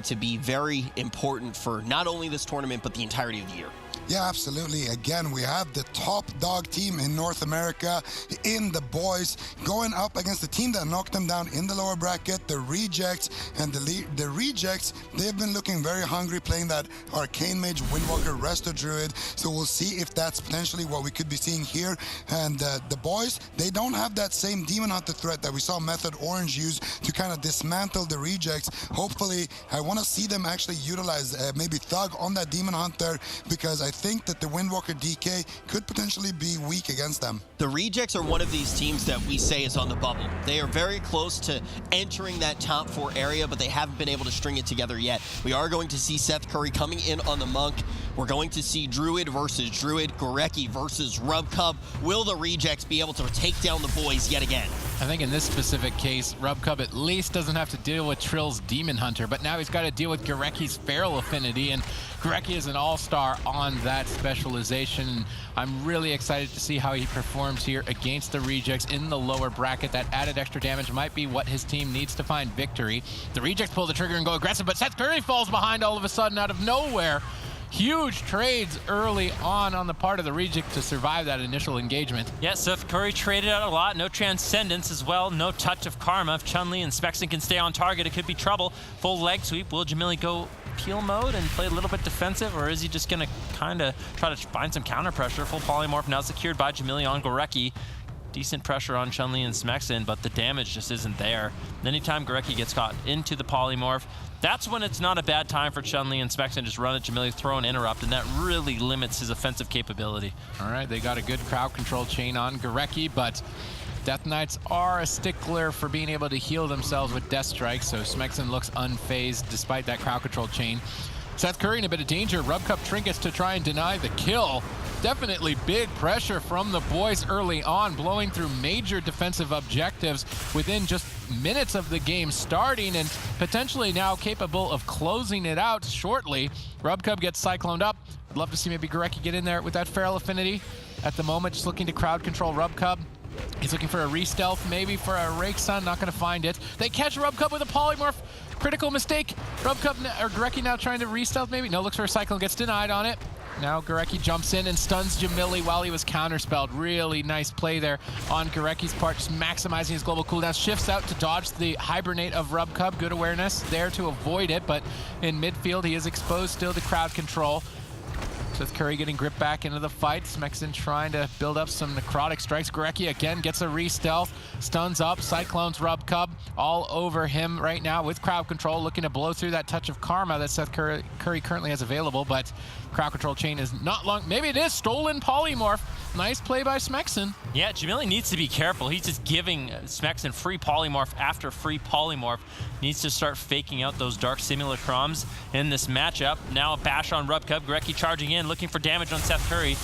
to be very important for not only this tournament, but the entirety of the year. Yeah, absolutely. Again, we have the top dog team in North America in the boys going up against the team that knocked them down in the lower bracket, the Rejects. And the Rejects, they've been looking very hungry playing that Arcane Mage, Windwalker, Resto Druid. So we'll see if that's potentially what we could be seeing here. And the boys, they don't have that same Demon Hunter threat that we saw Method Orange use to kind of dismantle the Rejects. Hopefully, I want to see them actually utilize maybe Thug on that Demon Hunter, because I think that the Windwalker DK could potentially be weak against them. The Rejects are one of these teams that we say is on the bubble. They are very close to entering that top 4 area, but they haven't been able to string it together yet. We are going to see Seth Curry coming in on the Monk. We're going to see Druid versus Druid, Gorecki versus Rubcub. Will the Rejects be able to take down the boys yet again? I think in this specific case, Rubcub at least doesn't have to deal with Trill's Demon Hunter, but now he's got to deal with Gorecki's Feral Affinity, and Gorecki is an all-star on that specialization. I'm really excited to see how he performs here against the Rejects in the lower bracket. That added extra damage might be what his team needs to find victory. The Rejects pull the trigger and go aggressive, but Seth Curry falls behind all of a sudden out of nowhere. Huge trades early on the part of the Reject to survive that initial engagement. Yeah, Seth Curry traded out a lot. No Transcendence as well. No Touch of Karma. If Chun-Li and Smexen can stay on target, it could be trouble. Full leg sweep. Will Jamili go peel mode and play a little bit defensive, or is he just going to kind of try to find some counter pressure? Full polymorph now secured by Jamili on Gorecki. Decent pressure on Chun-Li and Smexen, but the damage just isn't there. Anytime Gorecki gets caught into the polymorph, that's when it's not a bad time for Chun-Li and Smexen. Just run at Jamili, throw an interrupt, and that really limits his offensive capability. All right, they got a good crowd control chain on Gorecki, but Death Knights are a stickler for being able to heal themselves with Death Strike, so Smexen looks unfazed despite that crowd control chain. Seth Curry in a bit of danger. Rubcup trinkets to try and deny the kill. Definitely big pressure from the boys early on, blowing through major defensive objectives within just minutes of the game starting, and potentially now capable of closing it out shortly. Rubcup gets cycloned up. I'd love to see maybe Gorecki get in there with that Feral Affinity. At the moment, just looking to crowd control Rubcup. He's looking for a re-stealth, maybe for a Rake Sun, not going to find it. They catch Rubcup with a polymorph. Critical mistake. Rubcup, or Gorecki now trying to re-stealth maybe. No, looks for a cyclone, gets denied on it. Now Gorecki jumps in and stuns Jamili while he was counterspelled. Really nice play there on Gorecki's part, just maximizing his global cooldown. Shifts out to dodge the hibernate of Rubcup. Good awareness there to avoid it, but in midfield he is exposed still to crowd control. Seth Curry getting gripped back into the fight. Smexen trying to build up some necrotic strikes. Gorecki again gets a re-stealth, stuns up, cyclones Rubcup all over him right now with crowd control, looking to blow through that touch of karma that Seth Curry currently has available, but crowd control chain is not long. Maybe it is stolen polymorph. Nice play by Smexen. Yeah, Jamili needs to be careful. He's just giving Smexen free polymorph after free polymorph. Needs to start faking out those dark simulacrums in this matchup. Now a bash on Rubcup. Gorecki charging in, looking for damage on Seth Curry.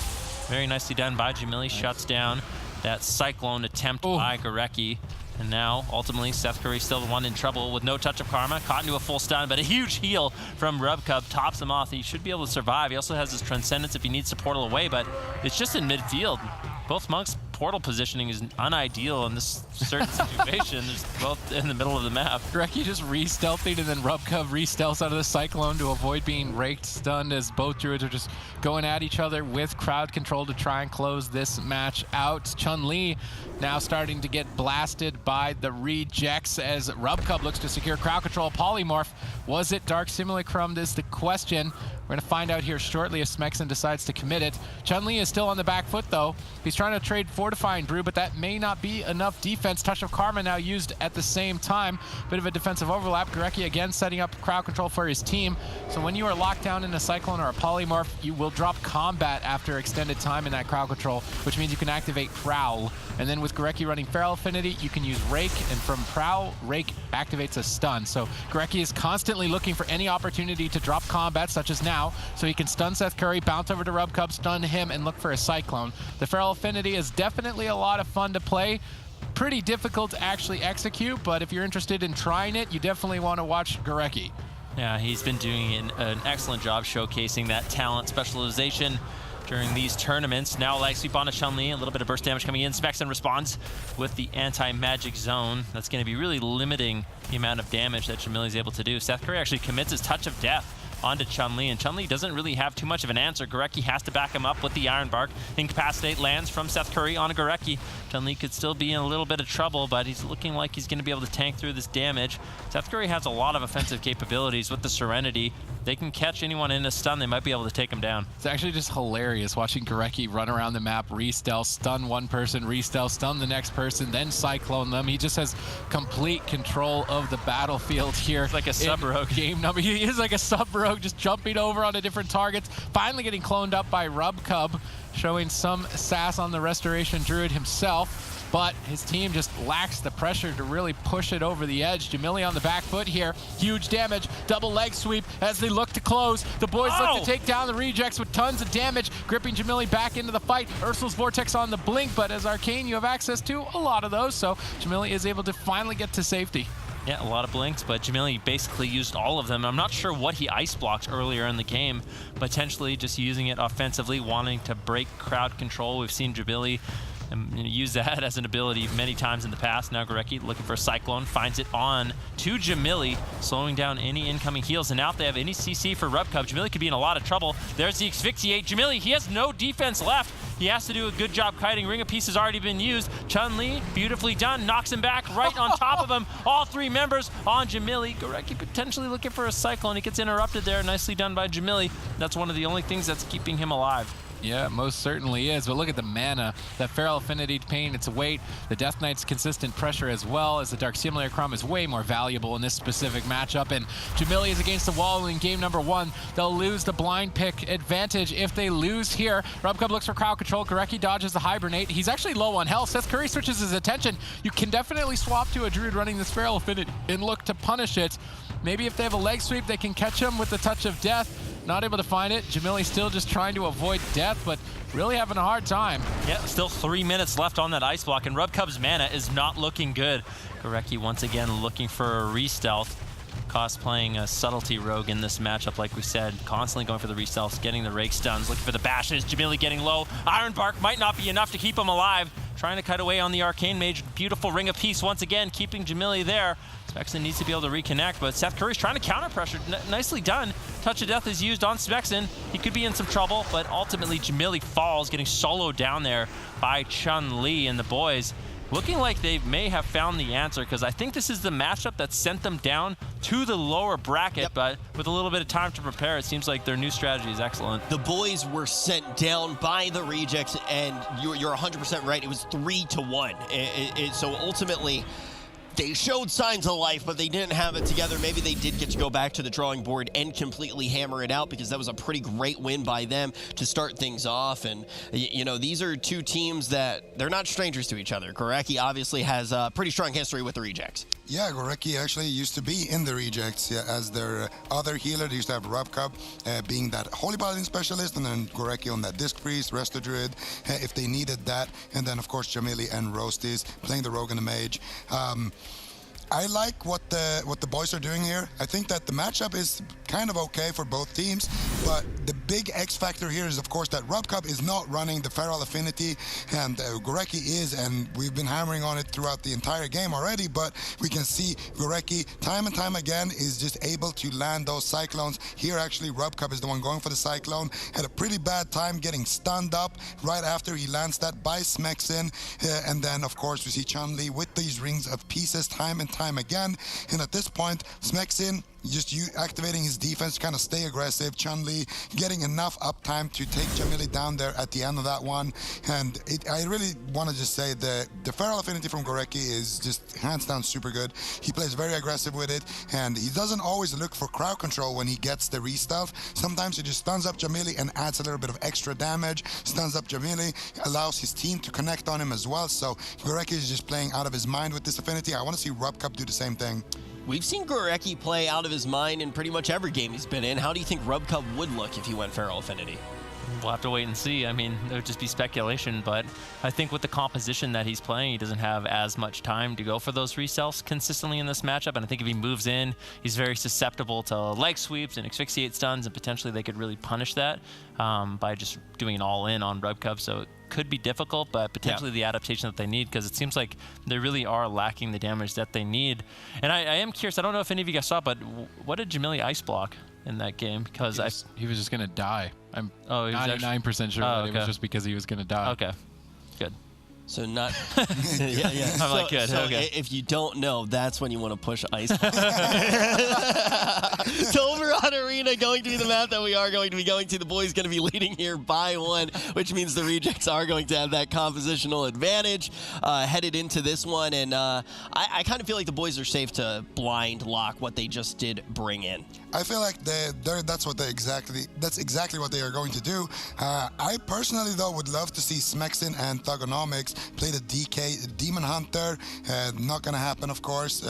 Very nicely done by Jamili. Nice. Shuts down that cyclone attempt by Gorecki. And now, ultimately, Seth Curry still the one in trouble with no touch of karma. Caught into a full stun, but a huge heal from Rubcup tops him off. He should be able to survive. He also has his Transcendence if he needs to portal away, but it's just in midfield. Both Monks' portal positioning is unideal in this certain situation. They're both in the middle of the map. Gorecki just re-stealthing, and then Rubcup re-stealths out of the cyclone to avoid being raked, stunned, as both druids are just going at each other with crowd control to try and close this match out. Chun-Li now starting to get blasted by the Rejects as Rubcup looks to secure crowd control. Polymorph, was it Dark Simulacrum is the question. We're going to find out here shortly if Smexen decides to commit it. Chun-Li is still on the back foot, though. He's trying to trade Fortifying Brew, but that may not be enough defense. Touch of Karma now used at the same time. Bit of a defensive overlap. Gorecki again setting up crowd control for his team. So when you are locked down in a Cyclone or a Polymorph, you will drop combat after extended time in that crowd control, which means you can activate Prowl. And then with Gorecki running Feral Affinity, you can use Rake, and from Prowl, Rake activates a stun. So Gorecki is constantly looking for any opportunity to drop combat, such as now, so he can stun Seth Curry, bounce over to Rubcup, stun him, and look for a Cyclone. The Feral Affinity is definitely a lot of fun to play. Pretty difficult to actually execute, but if you're interested in trying it, you definitely want to watch Gorecki. Yeah, he's been doing an excellent job showcasing that talent specialization. during these tournaments. Now leg sweep onto Chun-Li, a little bit of burst damage coming in. Smexon responds with the anti-magic zone. That's going to be really limiting the amount of damage that Jamili is able to do. Seth Curry actually commits his touch of death onto Chun-Li, and Chun-Li doesn't really have too much of an answer. Gorecki has to back him up with the Iron Bark. Incapacitate lands from Seth Curry onto Gorecki. Chun-Li could still be in a little bit of trouble, but he's looking like he's going to be able to tank through this damage. Seth Curry has a lot of offensive capabilities with the Serenity. They can catch anyone in a stun. They might be able to take him down. It's actually just hilarious watching Gorecki run around the map, re-stealth, stun one person, re-stealth, stun the next person, then cyclone them. He just has complete control of the battlefield here. It's like a sub-rogue. Game number. He is like a sub-rogue, just jumping over onto different targets. Finally getting cloned up by Rubcub, showing some sass on the Restoration Druid himself. But his team just lacks the pressure to really push it over the edge. Jamili on the back foot here. Huge damage. Double leg sweep as they look to close. The boys look to take down the rejects with tons of damage, gripping Jamili back into the fight. Ursul's Vortex on the blink, but as Arcane, you have access to a lot of those, so Jamili is able to finally get to safety. Yeah, a lot of blinks, but Jamili basically used all of them. I'm not sure what he ice blocked earlier in the game, potentially just using it offensively, wanting to break crowd control. We've seen Jamili use that as an ability many times in the past. Now Gorecki looking for a Cyclone, finds it on to Jamili, slowing down any incoming heals. And now if they have any CC for Rubcub, Jamili could be in a lot of trouble. There's the Asphyxiate. Jamili, he has no defense left. He has to do a good job kiting. Ring of Peace has already been used. Chun-Li, beautifully done, knocks him back right on top of him. All three members on Jamili. Gorecki potentially looking for a Cyclone. He gets interrupted there. Nicely done by Jamili. That's one of the only things that's keeping him alive. Yeah, most certainly is. But look at the mana. That Feral Affinity paying its weight. The Death Knight's consistent pressure as well, as the Dark Simulacrum is way more valuable in this specific matchup. And Jamili is against the wall in game number 1. They'll lose the blind pick advantage if they lose here. Rubcub looks for crowd control. Gorecki dodges the Hibernate. He's actually low on health. Seth Curry switches his attention. You can definitely swap to a Druid running this Feral Affinity and look to punish it. Maybe if they have a leg sweep, they can catch him with the Touch of Death. Not able to find it. Jamili still just trying to avoid death, but really having a hard time. Yeah, still 3 minutes left on that ice block, and Rubcub's mana is not looking good. Gorecki once again looking for a re-stealth. Cosplaying a subtlety rogue in this matchup, like we said, constantly going for the re-stealths, getting the rake stuns, looking for the bashes. Jamili getting low. Iron Bark might not be enough to keep him alive. Trying to cut away on the Arcane Mage. Beautiful Ring of Peace once again, keeping Jamili there. Smexon needs to be able to reconnect, but Seth Curry's trying to counter pressure. Nicely done. Touch of Death is used on Smexon. He could be in some trouble, but ultimately Jamili falls, getting soloed down there by Chun-Li and the boys. Looking like they may have found the answer, because I think this is the matchup that sent them down to the lower bracket, but with a little bit of time to prepare, it seems like their new strategy is excellent. The boys were sent down by the rejects, and you're 100% right. It was 3-1. So ultimately, they showed signs of life, but they didn't have it together. Maybe they did get to go back to the drawing board and completely hammer it out, because that was a pretty great win by them to start things off. And, you know, these are two teams that they're not strangers to each other. Gorecki obviously has a pretty strong history with the rejects. Yeah, Gorecki actually used to be in the rejects as their other healer. They used to have Rubcub being that Holy Paladin specialist, and then Gorecki on that Disc Priest, Resto Druid, if they needed that. And then, of course, Jamili and Roasties playing the Rogue and the Mage. I like what the boys are doing here. I think that the matchup is kind of okay for both teams, but the big X factor here is, of course, that Rubcub is not running the Feral Affinity, and Gorecki is, and we've been hammering on it throughout the entire game already, but we can see Gorecki time and time again is just able to land those Cyclones. Here, actually, Rubcub is the one going for the Cyclone. Had a pretty bad time getting stunned up right after he lands that by Smexon, and then, of course, we see Chun-Li with these Rings of Pieces time and time again, and at this point, Smexon just activating his defense to kind of stay aggressive. Chun-Li getting enough uptime to take Jamili down there at the end of that one. And I really want to just say that the Feral Affinity from Gorecki is just hands down super good. He plays very aggressive with it, and he doesn't always look for crowd control when he gets the re-stealth. Sometimes he just stuns up Jamili and adds a little bit of extra damage. Stuns up Jamili, allows his team to connect on him as well. So Gorecki is just playing out of his mind with this affinity. I want to see Rubcub do the same thing. We've seen Gorecki play out of his mind in pretty much every game he's been in. How do you think Rubcub would look if he went Feral Affinity? We'll have to wait and see. I mean, it would just be speculation, but I think with the composition that he's playing, he doesn't have as much time to go for those resells consistently in this matchup. And I think if he moves in, he's very susceptible to leg sweeps and asphyxiate stuns, and potentially they could really punish that by just doing an all-in on Rubcub. So it could be difficult, but potentially the adaptation that they need, because it seems like they really are lacking the damage that they need. And I am curious, I don't know if any of you guys saw, but what did Jamili ice block in that game? Because he was just going to die. I'm 99% sure Oh, that it was just because he was going to die. Okay, good. So not. Yeah. I'm like, good. So Okay. if you don't know, that's when you want to push ice. Tolveron Arena going to be the map that we are going to be going to. The boys going to be leading here by 1, which means the Rejects are going to have that compositional advantage headed into this one. And I kind of feel like the boys are safe to blind lock what they just did bring in. I feel like that's exactly what they are going to do. I personally, though, would love to see Smexin and Thugonomics play the DK Demon Hunter. Not going to happen, of course.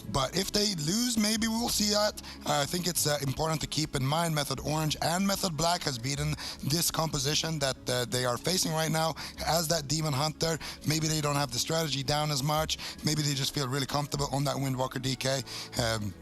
But if they lose, maybe we'll see that. I think it's important to keep in mind Method Orange and Method Black has beaten this composition that they are facing right now as that Demon Hunter. Maybe they don't have the strategy down as much. Maybe they just feel really comfortable on that Windwalker DK.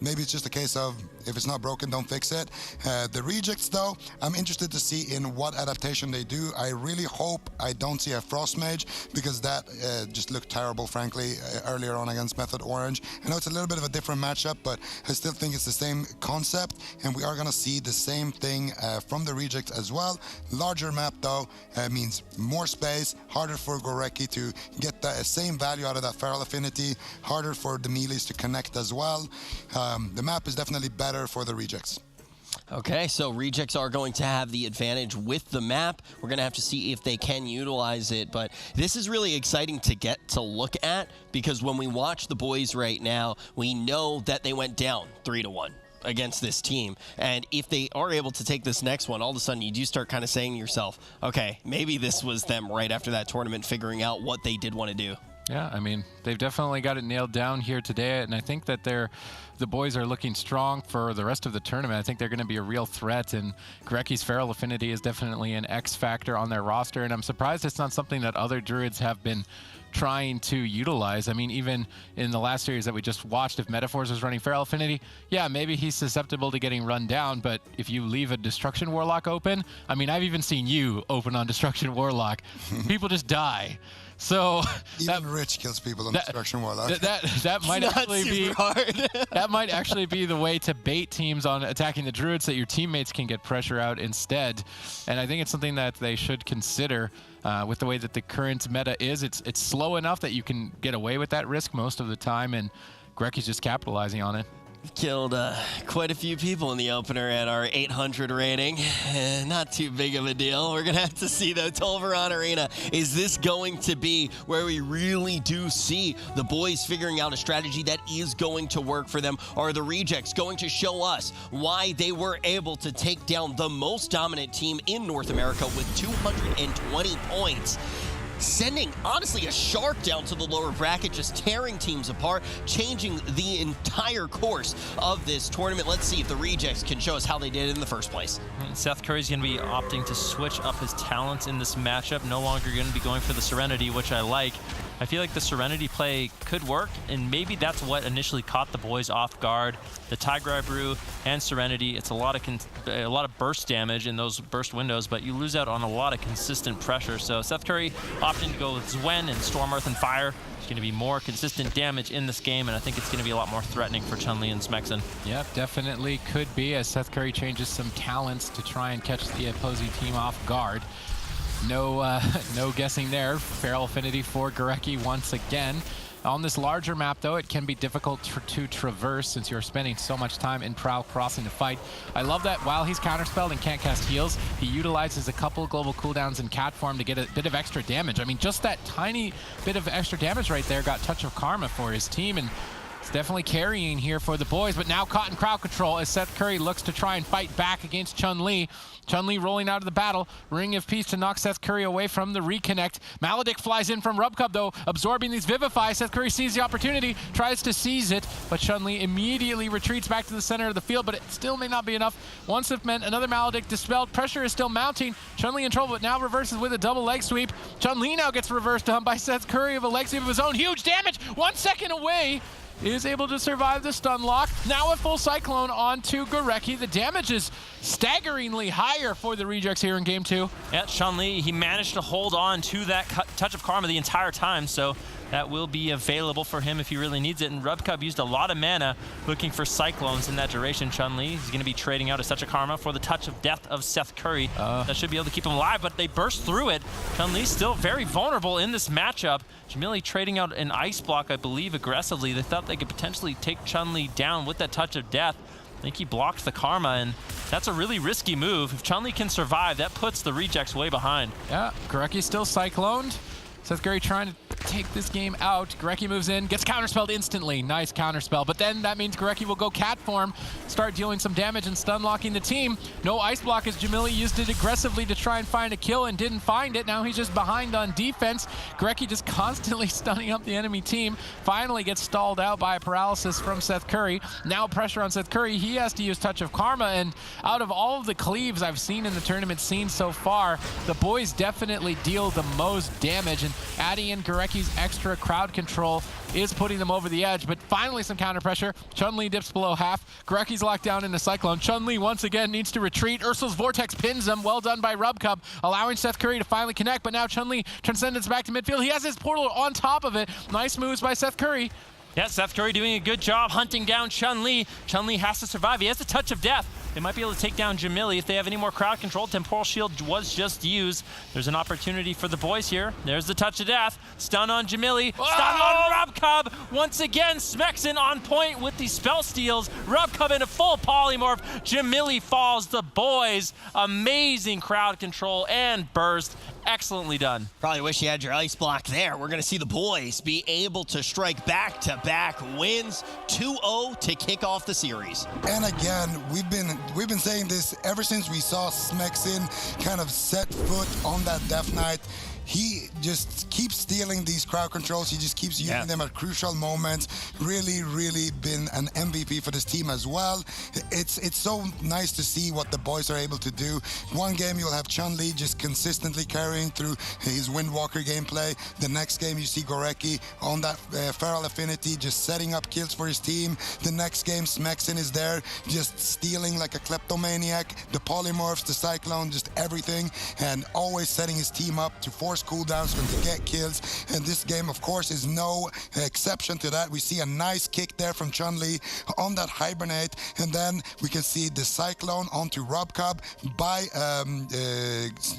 Maybe it's just a case of if it's not broken, don't fix it. The Rejects, though, I'm interested to see in what adaptation they do. I really hope I don't see a Frost Mage, because that just looked terrible, frankly, earlier on against Method Orange. I know it's a little bit of a different matchup, but I still think it's the same concept, and we are going to see the same thing from the Rejects as well. Larger map, though, means more space, harder for Gorecki to get the same value out of that Feral Affinity, harder for the melees to connect as well. The map is definitely better for the Rejects. Okay, so Rejects are going to have the advantage with the map. We're going to have to see if they can utilize it, but this is really exciting to get to look at, because when we watch the boys right now, we know that they went down 3-1 against this team, and if they are able to take this next one, all of a sudden you do start kind of saying to yourself, okay, maybe this was them right after that tournament figuring out what they did want to do. Yeah, I mean, they've definitely got it nailed down here today, and I think that the boys are looking strong for the rest of the tournament. I think they're going to be a real threat, and Gorecki's Feral Affinity is definitely an X factor on their roster, and I'm surprised it's not something that other Druids have been trying to utilize. I mean, even in the last series that we just watched, if Metaphors was running Feral Affinity, yeah, maybe he's susceptible to getting run down, but if you leave a Destruction Warlock open, I mean, I've even seen you open on Destruction Warlock. People just die. So even Rich kills people on Destruction Warlock. That might actually be hard. that might actually be the way to bait teams on attacking the Druids, so that your teammates can get pressure out instead. And I think it's something that they should consider with the way that the current meta is. It's slow enough that you can get away with that risk most of the time, and Gorecki's just capitalizing on it. Killed quite a few people in the opener at our 800 rating. Not too big of a deal. We're going to have to see, though. Tolveron Arena, is this going to be where we really do see the boys figuring out a strategy that is going to work for them? Are the Rejects going to show us why they were able to take down the most dominant team in North America with 220 points? Sending, honestly, a shark down to the lower bracket, just tearing teams apart, changing the entire course of this tournament. Let's see if the Rejects can show us how they did it in the first place. Seth Curry's going to be opting to switch up his talents in this matchup. No longer going to be going for the Serenity, which I like. I feel like the Serenity play could work, and maybe that's what initially caught the boys off guard. The Tiger Brew and Serenity, it's a lot of burst damage in those burst windows, but you lose out on a lot of consistent pressure. So Seth Curry opting to go with Zwen and Storm, Earth, and Fire. It's going to be more consistent damage in this game, and I think it's going to be a lot more threatening for Chun-Li and Smexin. Yep, definitely could be, as Seth Curry changes some talents to try and catch the opposing team off guard. No guessing there. Feral Affinity for Gorecki once again. On this larger map, though, it can be difficult to traverse since you're spending so much time in Prowl crossing the fight. I love that while he's counterspelled and can't cast heals, he utilizes a couple global cooldowns in cat form to get a bit of extra damage. I mean, just that tiny bit of extra damage right there got Touch of Karma for his team, and It's definitely carrying here for the boys, but now caught in crowd control as Seth Curry looks to try and fight back against Chun-Li. Chun-Li rolling out of the battle. Ring of Peace to knock Seth Curry away from the reconnect. Maledict flies in from Rubcub though, absorbing these Vivify. Seth Curry sees the opportunity, tries to seize it, but Chun-Li immediately retreats back to the center of the field, but it still may not be enough. One Swift meant another Maledict dispelled. Pressure is still mounting. Chun-Li in trouble, but now reverses with a double leg sweep. Chun-Li now gets reversed on by Seth Curry of a leg sweep of his own. Huge damage, 1 second away. Is able to survive the stun lock. Now a full Cyclone onto Gorecki. The damage is staggeringly higher for the Rejects here in game 2. Yeah, Chun-Li, he managed to hold on to that Touch of Karma the entire time, so that will be available for him if he really needs it. And Rubcub used a lot of mana looking for Cyclones in that duration. Chun-Li is going to be trading out a Touch of Karma for the Touch of Death of Seth Curry. That should be able to keep him alive, but they burst through it. Chun-Li still very vulnerable in this matchup. Jamili trading out an Ice Block, I believe, aggressively. They thought they could potentially take Chun-Li down with that Touch of Death. I think he blocked the Karma, and that's a really risky move. If Chun-Li can survive, that puts the Rejects way behind. Yeah, Gorecki's still Cycloned. Seth Curry trying to take this game out. Gorecki moves in, gets counterspelled instantly. Nice counterspell. But then that means Gorecki will go cat form, start dealing some damage and stun locking the team. No ice block as Jamili used it aggressively to try and find a kill and didn't find it. Now he's just behind on defense. Gorecki just constantly stunning up the enemy team. Finally gets stalled out by a paralysis from Seth Curry. Now pressure on Seth Curry. He has to use Touch of Karma, and out of all of the cleaves I've seen in the tournament scene so far, the boys definitely deal the most damage, and adding in Gorecki's extra crowd control is putting them over the edge. But finally some counter pressure. Chun-Li dips below half. Gorecki's locked down in a Cyclone. Chun-Li once again needs to retreat. Ursul's Vortex pins him. Well done by Rubcub, allowing Seth Curry to finally connect. But now Chun-Li transcends back to midfield. He has his portal on top of it. Nice moves by Seth Curry. Yeah, Seth Curry doing a good job hunting down Chun-Li. Chun-Li has to survive. He has the Touch of Death. They might be able to take down Jamili if they have any more crowd control. Temporal Shield was just used. There's an opportunity for the boys here. There's the Touch of Death. Stun on Jamili. Whoa! Stun on Rubcub. Once again, Smexen on point with the spell steals. Rubcub in a full polymorph. Jamili falls. The boys, amazing crowd control and burst. Excellently done. Probably wish you had your ice block there. We're going to see the boys be able to strike back-to-back wins, 2-0 to kick off the series. And again, we've been saying this ever since we saw Smexen kind of set foot on that Death Knight. He just keeps stealing these crowd controls. He just keeps using them at crucial moments. Really, really been an MVP for this team as well. It's so nice to see what the boys are able to do. One game you'll have Chun-Li just consistently carrying through his Windwalker gameplay. The next game you see Gorecki on that Feral Affinity just setting up kills for his team. The next game Smexen is there just stealing like a kleptomaniac. The polymorphs, the Cyclone, just everything, and always setting his team up to force cooldowns when they get kills. And this game, of course, is no exception to that. We see a nice kick there from Chun-Li on that Hibernate, and then we can see the Cyclone onto Rubcub by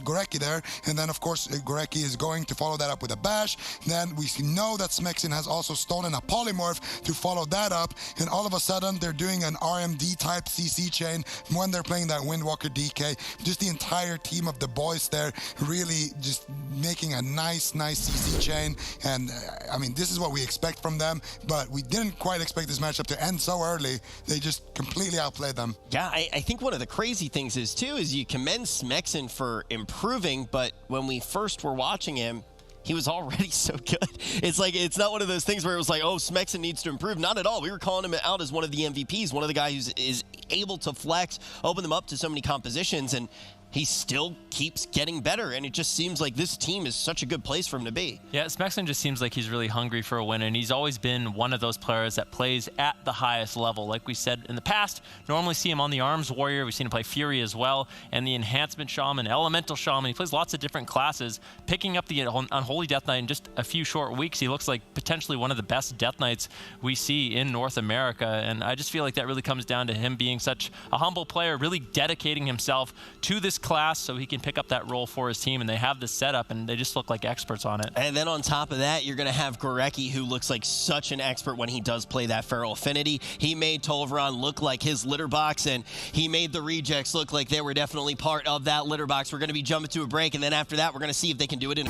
Gorecki there, and then of course Gorecki is going to follow that up with a bash. Then we know that Smexen has also stolen a polymorph to follow that up, and all of a sudden they're doing an RMD type CC chain when they're playing that Windwalker DK. Just the entire team of the boys there really just making a nice CC chain, and I mean, this is what we expect from them, but we didn't quite expect this matchup to end so early. They just completely outplayed them. Yeah, I think one of the crazy things is, too, is you commend Smexen for improving, but when we first were watching him, he was already so good. It's like, it's not one of those things where it was like, oh, Smexen needs to improve. Not at all. We were calling him out as one of the MVPs, one of the guys who is able to flex, open them up to so many compositions, and he still keeps getting better, and it just seems like this team is such a good place for him to be. Yeah, Smexen just seems like he's really hungry for a win, and he's always been one of those players that plays at the highest level. Like we said in the past, normally see him on the Arms Warrior. We've seen him play Fury as well, and the Enhancement Shaman, Elemental Shaman. He plays lots of different classes. Picking up the Unholy Death Knight in just a few short weeks, he looks like potentially one of the best Death Knights we see in North America, and I just feel like that really comes down to him being such a humble player, really dedicating himself to this class so he can pick up that role for his team, and they have this setup, and they just look like experts on it. And then on top of that, you're going to have Gorecki, who looks like such an expert when he does play that Feral Affinity. He made Tolvaron look like his litter box, and he made the rejects look like they were definitely part of that litter box. We're going to be jumping to a break, and then after that, we're going to see if they can do it in.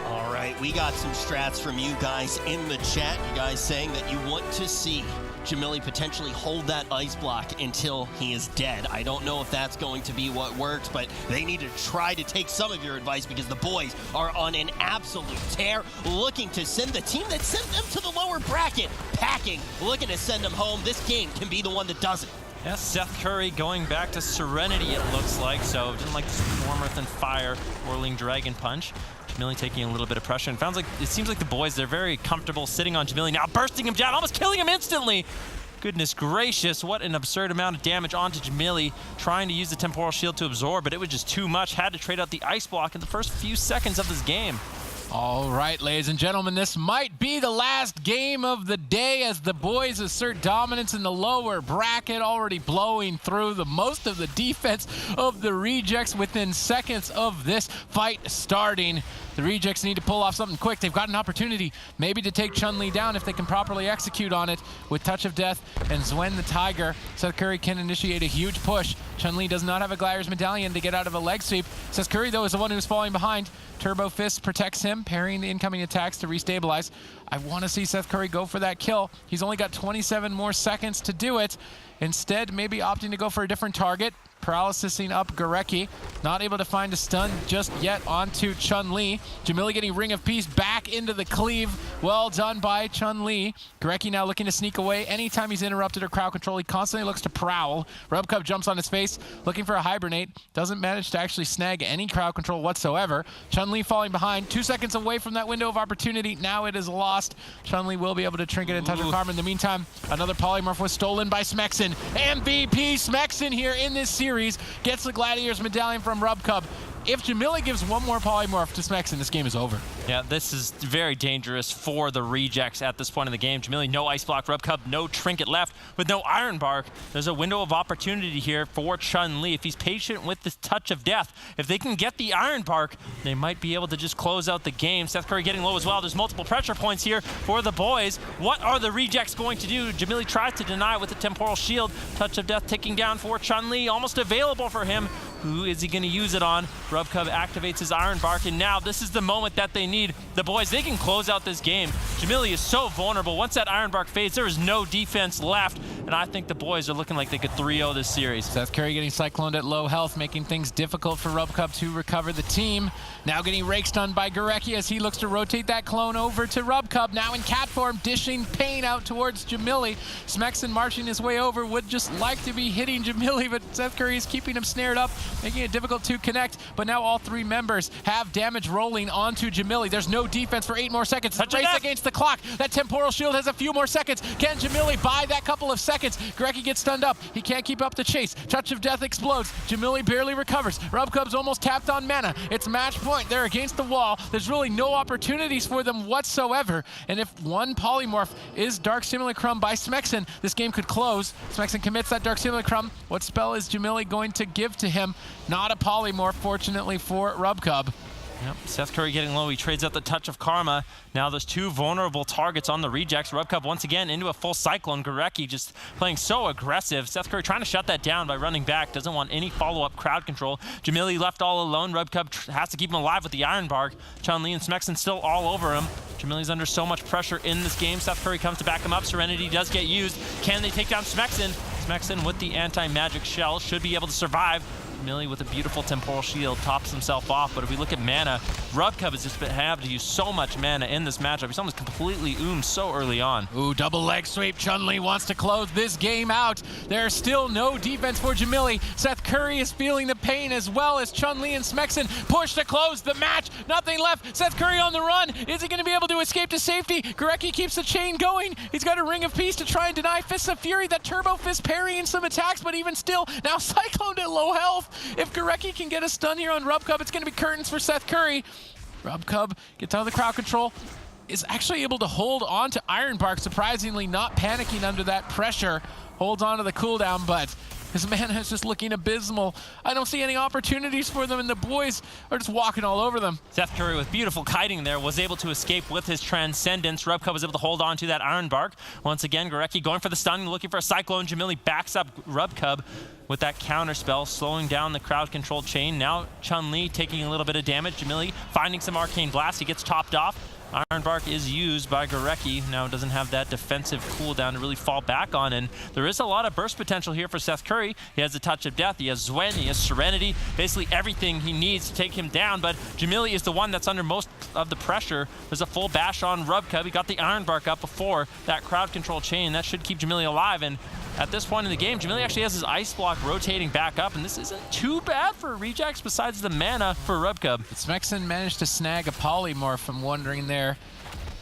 All right, we got some strats from you guys in the chat. You guys saying that you want to see Jamili potentially hold that ice block until he is dead. I don't know if that's going to be what works, but they need to try to take some of your advice because the boys are on an absolute tear, looking to send the team that sent them to the lower bracket packing, looking to send them home. This game can be the one that does it. Yeah, Seth Curry going back to Serenity, it looks like. So didn't like the Warm Earth and Fire Whirling Dragon Punch. Jamili taking a little bit of pressure. And it seems like the boys, they're very comfortable sitting on Jamili now, bursting him down, almost killing him instantly. Goodness gracious, what an absurd amount of damage onto Jamili, trying to use the Temporal Shield to absorb, but it was just too much. Had to trade out the Ice Block in the first few seconds of this game. All right, ladies and gentlemen, this might be the last game of the day as the boys assert dominance in the lower bracket, already blowing through the most of the defense of the Rejects within seconds of this fight starting. The Rejects need to pull off something quick. They've got an opportunity maybe to take Chun-Li down if they can properly execute on it with Touch of Death and Zwen the Tiger. Seth Curry can initiate a huge push. Chun-Li does not have a Gliders Medallion to get out of a leg sweep. Seth Curry, though, is the one who's falling behind. Turbo Fist protects him, parrying the incoming attacks to restabilize. I want to see Seth Curry go for that kill. He's only got 27 more seconds to do it. Instead, maybe opting to go for a different target. Paralysing up Gorecki. Not able to find a stun just yet onto Chun-Li. Jamili getting Ring of Peace back into the cleave. Well done by Chun-Li. Gorecki now looking to sneak away. Anytime he's interrupted or crowd control, he constantly looks to prowl. Rubcub jumps on his face, looking for a hibernate. Doesn't manage to actually snag any crowd control whatsoever. Chun-Li falling behind. 2 seconds away from that window of opportunity. Now it is lost. Chun-Li will be able to trinket and touch of karma. In the meantime, another polymorph was stolen by Smexen. MVP Smexen here in this series gets the Gladiator's Medallion from Rubcub. If Jamili gives one more polymorph to Smexen, this game is over. Yeah, this is very dangerous for the Rejects at this point in the game. Jamili, no Ice Block, Rubcub, no Trinket left with no Iron Bark. There's a window of opportunity here for Chun-Li. If he's patient with this Touch of Death, if they can get the Iron Bark, they might be able to just close out the game. Seth Curry getting low as well. There's multiple pressure points here for the boys. What are the Rejects going to do? Jamili tries to deny with the Temporal Shield. Touch of Death ticking down for Chun-Li, almost available for him. Who is he going to use it on? Rubcub activates his Iron Bark, and now this is the moment that they need. The boys, they can close out this game. Jamili is so vulnerable. Once that Iron Bark fades, there is no defense left, and I think the boys are looking like they could 3-0 this series. Seth Curry getting cycloned at low health, making things difficult for Rubcub to recover the team. Now getting rake stunned by Gorecki as he looks to rotate that clone over to Rubcub. Now in cat form, dishing pain out towards Jamili. Smexen marching his way over, would just like to be hitting Jamili, but Seth Curry is keeping him snared up, making it difficult to connect. But now all three members have damage rolling onto Jamili. There's no defense for 8 more seconds. Race against the clock. That Temporal Shield has a few more seconds. Can Jamili buy that couple of seconds? Gorecki gets stunned up. He can't keep up the chase. Touch of Death explodes. Jamili barely recovers. Rubcub's almost tapped on mana. It's match point. They're against the wall. There's really no opportunities for them whatsoever. And if one polymorph is Dark Simulacrum by Smexen, this game could close. Smexen commits that Dark Simulacrum. What spell is Jamili going to give to him? Not a polymorph, fortunately for Rubcub. Yep, Seth Curry getting low. He trades out the Touch of Karma. Now there's 2 vulnerable targets on the Rejects. Rubcub once again into a full Cyclone. Gorecki just playing so aggressive. Seth Curry trying to shut that down by running back. Doesn't want any follow-up crowd control. Jamili left all alone. Rubcub has to keep him alive with the Iron Bark. Chun-Li and Smexen still all over him. Jamili's under so much pressure in this game. Seth Curry comes to back him up. Serenity does get used. Can they take down Smexen? Smexen with the anti-magic shell should be able to survive. Jamili with a beautiful Temporal Shield tops himself off, but if we look at mana, Rubcub has just had to use so much mana in this matchup. He's almost completely oomed so early on. Ooh, double leg sweep. Chun-Li wants to close this game out. There's still no defense for Jamili. Seth Curry is feeling the pain as well as Chun-Li and Smexen push to close the match. Nothing left. Seth Curry on the run. Is he going to be able to escape to safety? Gorecki keeps the chain going. He's got a Ring of Peace to try and deny Fists of Fury. That Turbo Fist parrying some attacks, but even still, now cycloned at low health. If Gorecki can get a stun here on Rubcub, it's going to be curtains for Seth Curry. Rubcub gets out of the crowd control, is actually able to hold on to Iron Bark, surprisingly not panicking under that pressure. Holds on to the cooldown, but His mana is just looking abysmal. I don't see any opportunities for them, and the boys are just walking all over them. Seth Curry with beautiful kiting there was able to escape with his Transcendence. Rubcub was able to hold on to that Iron Bark. Once again, Gorecki going for the stun, looking for a Cyclone. Jamili backs up Rubcub with that counter spell, slowing down the crowd control chain. Now Chun-Li taking a little bit of damage. Jamili finding some Arcane Blast. He gets topped off. Iron Bark is used by Gorecki. Now doesn't have that defensive cooldown to really fall back on, and there is a lot of burst potential here for Seth Curry. He has the Touch of Death, he has Zwen, he has Serenity, basically everything he needs to take him down, but Jamili is the one that's under most of the pressure. There's a full bash on Rubcub. He got the Iron Bark up before that crowd control chain. That should keep Jamili alive, and at this point in the game, Jamili actually has his Ice Block rotating back up, and this isn't too bad for Rejects besides the mana for Rubcub. Smexon managed to snag a Polymorph, I'm wondering there.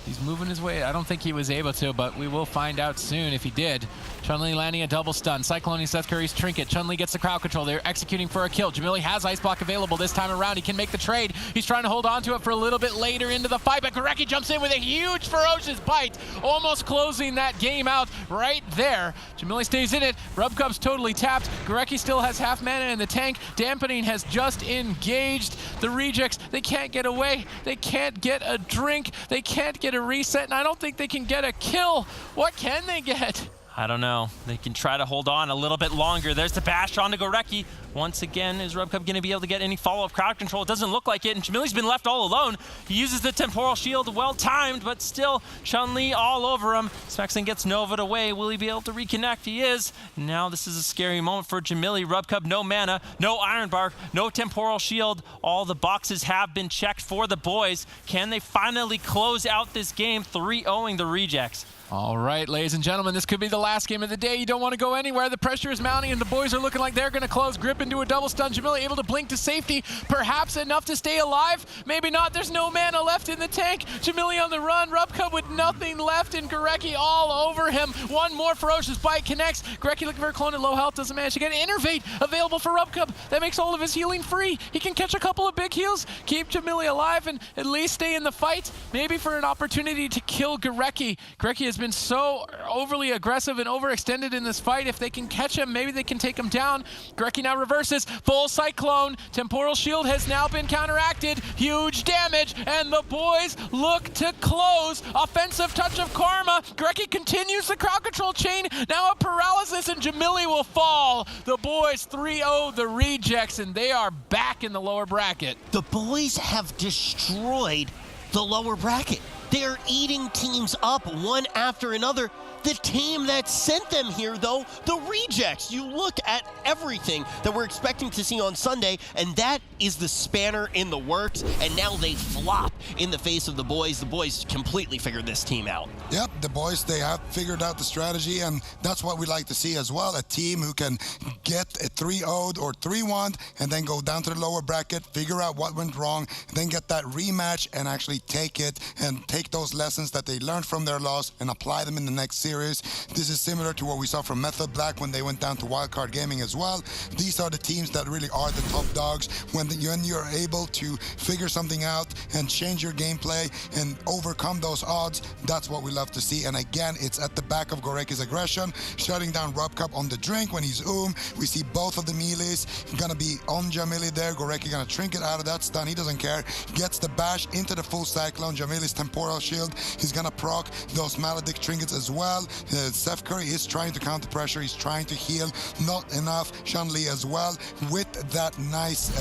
He's moving his way. I don't think he was able to, but we will find out soon if he did. Chun-Li landing a double stun. Cycloning Seth Curry's Trinket. Chun-Li gets the crowd control. They're executing for a kill. Jamili has Ice Block available this time around. He can make the trade. He's trying to hold on to it for a little bit later into the fight, but Gorecki jumps in with a huge ferocious bite, almost closing that game out right there. Jamili stays in it. Rubcub's totally tapped. Gorecki still has half mana in the tank. Dampening has just engaged. The Rejects, they can't get away. They can't get a drink. They can't get a reset, and I don't think they can get a kill. What can they get? I don't know. They can try to hold on a little bit longer. There's the bash onto Gorecki. Once again, is Rubcub going to be able to get any follow-up crowd control? It doesn't look like it, and Jamili's been left all alone. He uses the Temporal Shield, well-timed, but still, Chun-Li all over him. Smexon gets Nova'd away. Will he be able to reconnect? He is. Now this is a scary moment for Jamili. Rubcub, no mana, no Iron Bark, no Temporal Shield. All the boxes have been checked for the boys. Can they finally close out this game, 3-0ing the Rejects? All right, ladies and gentlemen, this could be the last game of the day. You don't want to go anywhere. The pressure is mounting, and the boys are looking like they're going to close. Grip into a double stun. Jamili able to blink to safety. Perhaps enough to stay alive. Maybe not. There's no mana left in the tank. Jamili on the run. Rubcub with nothing left, and Gorecki all over him. One more ferocious bite connects. Gorecki looking for a clone at low health. Doesn't manage to get an Innervate available for Rubcub. That makes all of his healing free. He can catch a couple of big heals, keep Jamili alive, and at least stay in the fight. Maybe for an opportunity to kill Gorecki. Gorecki has been so overly aggressive and overextended in this fight. If they can catch him, maybe they can take him down. Gorecki now reverses. Full Cyclone. Temporal Shield has now been counteracted. Huge damage, and the boys look to close. Offensive Touch of Karma. Gorecki continues the crowd control chain. Now a paralysis, and Jamili will fall. The boys 3-0 the Rejects, and they are back in the lower bracket. The boys have destroyed the lower bracket. They're eating teams up one after another. The team that sent them here, though, the Rejects. You look at everything that we're expecting to see on Sunday, and that is the spanner in the works, and now they flop in the face of the boys. The boys completely figured this team out. Yep, the boys, they have figured out the strategy, and that's what we like to see as well. A team who can get a 3-0'd or 3-1 and then go down to the lower bracket, figure out what went wrong, then get that rematch and actually take it and take those lessons that they learned from their loss and apply them in the next series. This is similar to what we saw from Method Black when they went down to Wildcard Gaming as well. These are the teams that really are the top dogs. When you're able to figure something out and change your gameplay and overcome those odds, that's what we love to see. And again, it's at the back of Gorecki's aggression, shutting down Rubcub on the drink when he's We see both of the melees gonna be on Jamili there. Gorecki gonna trinket out of that stun. He doesn't care. Gets the bash into the full Cyclone. Jamili's Temporal Shield. He's gonna proc those Maledict trinkets as well. Seth Curry is trying to counter pressure. He's trying to heal. Not enough. Chun-Li as well. With that nice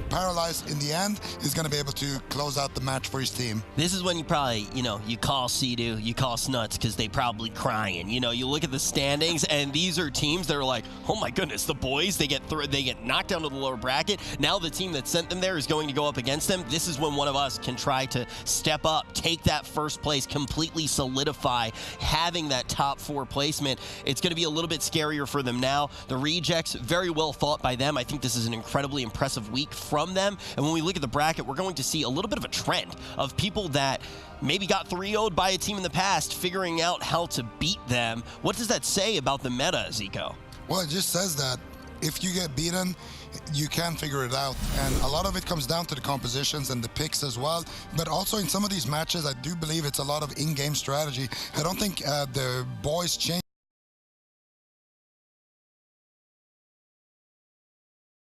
paralyze in the end, he's going to be able to close out the match for his team. This is when you probably, you call Sea-Doo, you call Snuts, because they probably crying. You look at the standings, and these are teams that are like, oh my goodness, the boys, they get knocked down to the lower bracket. Now the team that sent them there is going to go up against them. This is when one of us can try to step up, take that first place, completely solidify having that top 4 placement. It's going to be a little bit scarier for them now. The Rejects, very well fought by them. I think this is an incredibly impressive week from them. And when we look at the bracket, we're going to see a little bit of a trend of people that maybe got 3-0'd by a team in the past, figuring out how to beat them. What does that say about the meta, Zico? Well, it just says that if you get beaten, you can figure it out, and a lot of it comes down to the compositions and the picks as well. But also in some of these matches, I do believe it's a lot of in-game strategy. I don't think the boys change